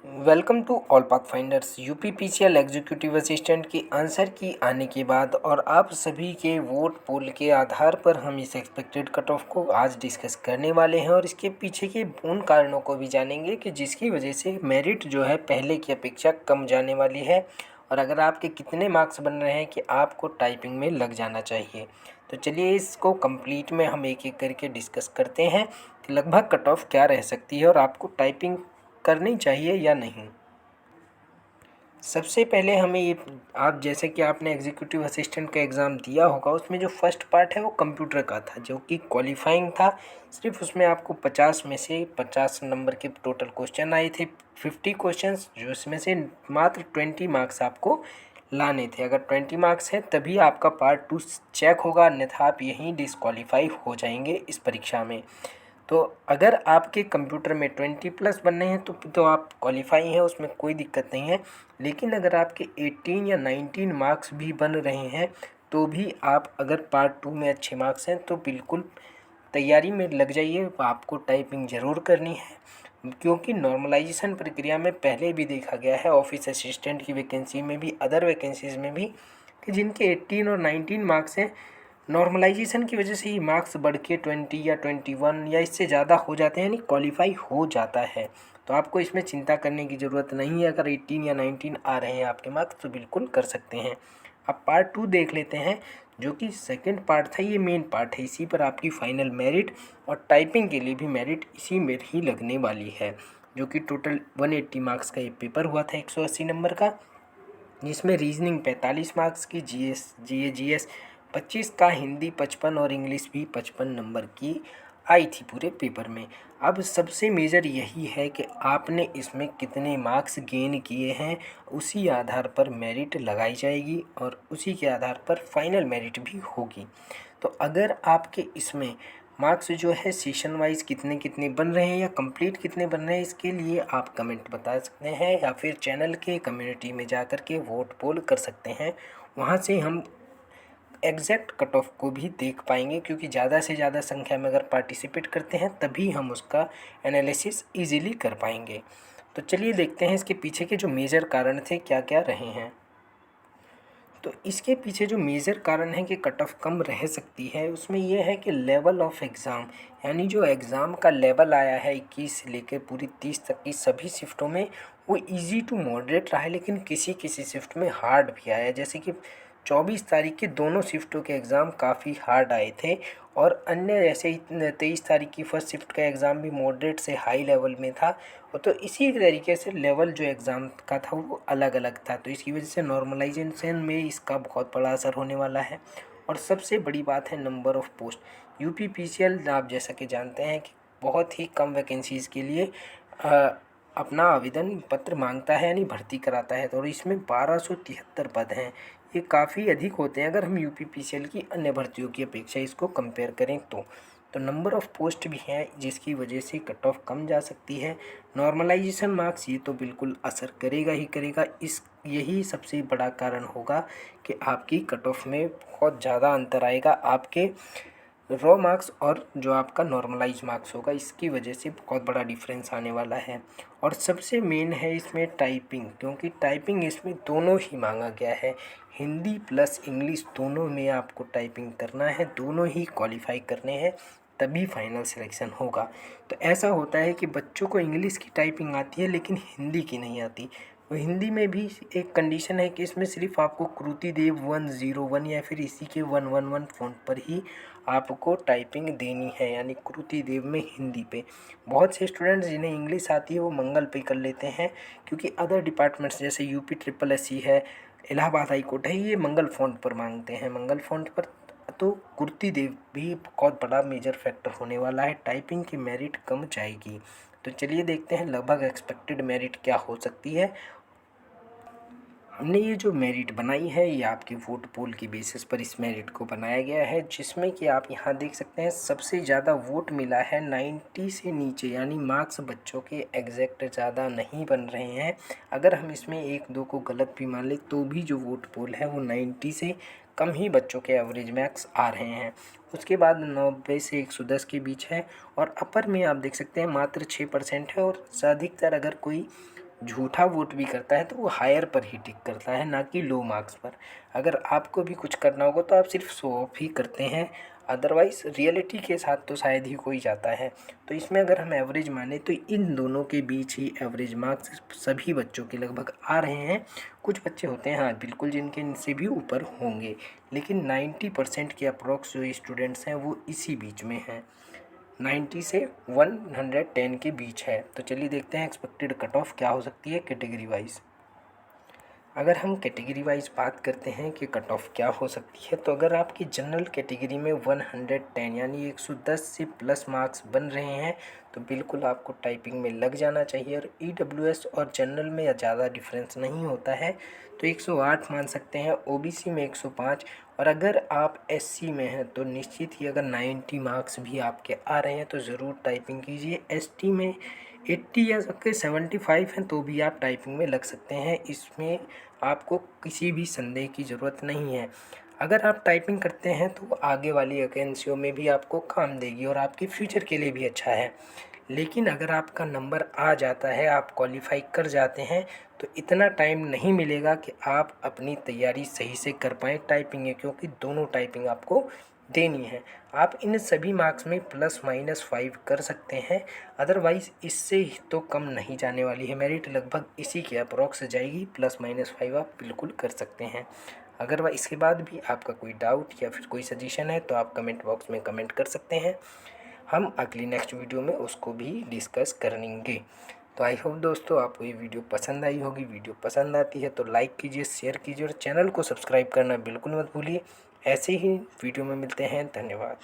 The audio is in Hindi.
Welcome to all pathfinders. UPPCL executive assistant की आंसर की आने के बाद और आप सभी के वोट पोल के आधार पर हम इस एक्सपेक्टेड कट ऑफ को आज डिस्कस करने वाले हैं और इसके पीछे के उन कारणों को भी जानेंगे कि जिसकी वजह से मेरिट जो है पहले की अपेक्षा कम जाने वाली है और अगर आपके कितने मार्क्स बन रहे हैं कि आपको टाइपिंग में लग जाना चाहिए। तो चलिए इसको कंप्लीट में हम एक एक करके डिस्कस करते हैं कि लगभग कट ऑफ क्या रह सकती है और आपको टाइपिंग करनी चाहिए या नहीं। सबसे पहले हमें ये, आप जैसे कि आपने एग्जीक्यूटिव असिस्टेंट का एग्ज़ाम दिया होगा, उसमें जो फर्स्ट पार्ट है वो कंप्यूटर का था जो कि क्वालिफाइंग था। सिर्फ उसमें आपको 50 में से 50 नंबर के टोटल क्वेश्चन आए थे, 50 क्वेश्चंस, जो इसमें से मात्र 20 मार्क्स आपको लाने थे। अगर 20 मार्क्स हैं तभी आपका पार्ट 2 चेक होगा, अन्यथा आप यहीं डिस्क्वालीफाई हो जाएंगे इस परीक्षा में। तो अगर आपके कंप्यूटर में 20+ बनने हैं तो आप क्वालिफाई हैं, उसमें कोई दिक्कत नहीं है। लेकिन अगर आपके 18 या 19 मार्क्स भी बन रहे हैं तो भी आप अगर पार्ट 2 में अच्छे मार्क्स हैं तो बिल्कुल तैयारी में लग जाइए। आपको टाइपिंग ज़रूर करनी है क्योंकि नॉर्मलाइजेशन प्रक्रिया में पहले भी देखा गया है, ऑफिस असिस्टेंट की वैकेंसी में भी, अदर वैकेंसीज़ में भी, कि जिनके 18 और 19 मार्क्स हैं, नॉर्मलाइजेशन की वजह से ही मार्क्स बढ़ के 20 या 21 या इससे ज़्यादा हो जाते हैं, यानी क्वालिफाई हो जाता है। तो आपको इसमें चिंता करने की ज़रूरत नहीं है। अगर 18 या 19 आ रहे हैं आपके मार्क्स तो बिल्कुल कर सकते हैं। अब पार्ट 2 देख लेते हैं, जो कि सेकंड पार्ट था, ये मेन पार्ट है। इसी पर आपकी फाइनल मेरिट और टाइपिंग के लिए भी मेरिट इसी में ही लगने वाली है, जो कि टोटल 180 मार्क्स का ये पेपर हुआ था, 180 नंबर का, जिसमें रीजनिंग 45 मार्क्स की, जीएस 25 का, हिंदी 55 और इंग्लिश भी 55 नंबर की आई थी पूरे पेपर में। अब सबसे मेजर यही है कि आपने इसमें कितने मार्क्स गेन किए हैं, उसी आधार पर मेरिट लगाई जाएगी और उसी के आधार पर फाइनल मेरिट भी होगी। तो अगर आपके इसमें मार्क्स जो है सेशन वाइज कितने कितने बन रहे हैं या कंप्लीट कितने बन रहे हैं, इसके लिए आप कमेंट बता सकते हैं या फिर चैनल के कम्युनिटी में जा कर के वोट पोल कर सकते हैं। वहाँ से हम एग्जैक्ट कट ऑफ को भी देख पाएंगे, क्योंकि ज़्यादा से ज़्यादा संख्या में अगर पार्टिसिपेट करते हैं तभी हम उसका एनालिसिस ईजिली कर पाएंगे। तो चलिए देखते हैं इसके पीछे के जो मेजर कारण थे क्या क्या रहे हैं। तो इसके पीछे जो मेजर कारण है कि कट ऑफ कम रह सकती है, उसमें यह है कि लेवल ऑफ एग्ज़ाम, यानी जो एग्ज़ाम का लेवल आया है 21 से लेकर पूरी 30 तक की सभी शिफ्टों में, वो इजी टू मॉडरेट रहा है, लेकिन किसी किसी शिफ्ट में हार्ड भी आया है। जैसे कि 24 तारीख के दोनों शिफ्टों के एग्ज़ाम काफ़ी हार्ड आए थे और अन्य जैसे ही 23 तारीख की फर्स्ट शिफ्ट का एग्ज़ाम भी मॉडरेट से हाई लेवल में था। तो इसी तरीके से लेवल जो एग्ज़ाम का था वो अलग अलग था, तो इसकी वजह से नॉर्मलाइजेशन में इसका बहुत बड़ा असर होने वाला है। और सबसे बड़ी बात है नंबर ऑफ़ पोस्ट। यूपीपीसीएल आप जैसा कि जानते हैं कि बहुत ही कम वैकेंसीज़ के लिए अपना आवेदन पत्र मांगता है, यानी भर्ती कराता है। तो इसमें 1273 पद हैं, ये काफ़ी अधिक होते हैं अगर हम यूपीपीसीएल की अन्य भर्तियों की अपेक्षा इसको कंपेयर करें तो नंबर ऑफ़ पोस्ट भी हैं, जिसकी वजह से कट ऑफ कम जा सकती है। नॉर्मलाइजेशन मार्क्स ये तो बिल्कुल असर करेगा ही करेगा, यही सबसे बड़ा कारण होगा कि आपकी कट ऑफ में बहुत ज़्यादा अंतर आएगा। आपके रॉ मार्क्स और जो आपका नॉर्मलाइज मार्क्स होगा, इसकी वजह से बहुत बड़ा डिफरेंस आने वाला है। और सबसे मेन है इसमें टाइपिंग, क्योंकि टाइपिंग इसमें दोनों ही मांगा गया है, हिंदी प्लस इंग्लिश दोनों में आपको टाइपिंग करना है, दोनों ही क्वालिफाई करने हैं, तभी फाइनल सिलेक्शन होगा। तो ऐसा होता है कि बच्चों को इंग्लिश की टाइपिंग आती है लेकिन हिंदी की नहीं आती। तो हिंदी में भी एक कंडीशन है कि इसमें सिर्फ आपको कृति देव 101 या फिर इसी के 111 फ़ॉन्ट पर ही आपको टाइपिंग देनी है, यानी कृति देव में हिंदी पे। बहुत से स्टूडेंट्स जिन्हें इंग्लिश आती है वो मंगल पे कर लेते हैं, क्योंकि अदर डिपार्टमेंट्स जैसे यूपी ट्रिपल एससी है, इलाहाबाद हाई कोर्ट है, ये मंगल फ़ॉन्ट पर मांगते हैं, मंगल फ़ॉन्ट पर। तो कुर्ती देव भी बहुत बड़ा मेजर फैक्टर होने वाला है, टाइपिंग की मेरिट कम जाएगी। तो चलिए देखते हैं लगभग एक्सपेक्टेड मेरिट क्या हो सकती है। हमने ये जो मेरिट बनाई है ये आपके वोट पोल की बेसिस पर इस मेरिट को बनाया गया है, जिसमें कि आप यहाँ देख सकते हैं सबसे ज़्यादा वोट मिला है 90 से नीचे, यानी मार्क्स बच्चों के एग्जैक्ट ज़्यादा नहीं बन रहे हैं। अगर हम इसमें एक दो को गलत भी मान लें तो भी जो वोट पोल है वो 90 से कम ही बच्चों के एवरेज मार्क्स आ रहे हैं। उसके बाद 90 से 110 के बीच है और अपर में आप देख सकते हैं मात्र 6% है। और अधिकतर अगर कोई झूठा वोट भी करता है तो वो हायर पर ही टिक करता है, ना कि लो मार्क्स पर। अगर आपको भी कुछ करना होगा तो आप सिर्फ शो ऑफ ही करते हैं, अदरवाइज़ रियलिटी के साथ तो शायद ही कोई जाता है। तो इसमें अगर हम एवरेज माने तो इन दोनों के बीच ही एवरेज मार्क्स सभी बच्चों के लगभग आ रहे हैं। कुछ बच्चे होते हैं हाँ बिल्कुल जिनके इनसे भी ऊपर होंगे, लेकिन 90% के अप्रॉक्स जो स्टूडेंट्स हैं वो इसी बीच में हैं, 90 से 110 के बीच है। तो चलिए देखते हैं एक्सपेक्टेड कट ऑफ क्या हो सकती है कैटेगरी वाइज। अगर हम कैटेगरी वाइज बात करते हैं कि कट ऑफ क्या हो सकती है, तो अगर आपकी जनरल कैटेगरी में 110 यानी 110 से प्लस मार्क्स बन रहे हैं तो बिल्कुल आपको टाइपिंग में लग जाना चाहिए। और ईडब्ल्यूएस और जनरल में ज़्यादा डिफरेंस नहीं होता है, तो 108 मान सकते हैं, ओबीसी में 105। और अगर आप एससी में हैं तो निश्चित ही अगर 90 मार्क्स भी आपके आ रहे हैं तो ज़रूर टाइपिंग कीजिए। एसटी में 80 या सबके 75 हैं तो भी आप टाइपिंग में लग सकते हैं, इसमें आपको किसी भी संदेह की ज़रूरत नहीं है। अगर आप टाइपिंग करते हैं तो आगे वाली वैकेंसियों में भी आपको काम देगी और आपके फ्यूचर के लिए भी अच्छा है। लेकिन अगर आपका नंबर आ जाता है, आप क्वालिफाई कर जाते हैं, तो इतना टाइम नहीं मिलेगा कि आप अपनी तैयारी सही से कर पाएँ टाइपिंग में, क्योंकि दोनों टाइपिंग आपको देनी है। आप इन सभी मार्क्स में +-5 कर सकते हैं, अदरवाइज़ इससे तो कम नहीं जाने वाली है। मेरिट लगभग इसी के अप्रॉक्स जाएगी, +-5 आप बिल्कुल कर सकते हैं। अगर वह इसके बाद भी आपका कोई डाउट या फिर कोई सजेशन है तो आप कमेंट बॉक्स में कमेंट कर सकते हैं, हम अगली नेक्स्ट वीडियो में उसको भी डिस्कस करेंगे। तो आई होप दोस्तों आपको ये वीडियो पसंद आई होगी। वीडियो पसंद आती है तो लाइक कीजिए, शेयर कीजिए और चैनल को सब्सक्राइब करना बिल्कुल मत भूलिए। ऐसे ही वीडियो में मिलते हैं, धन्यवाद।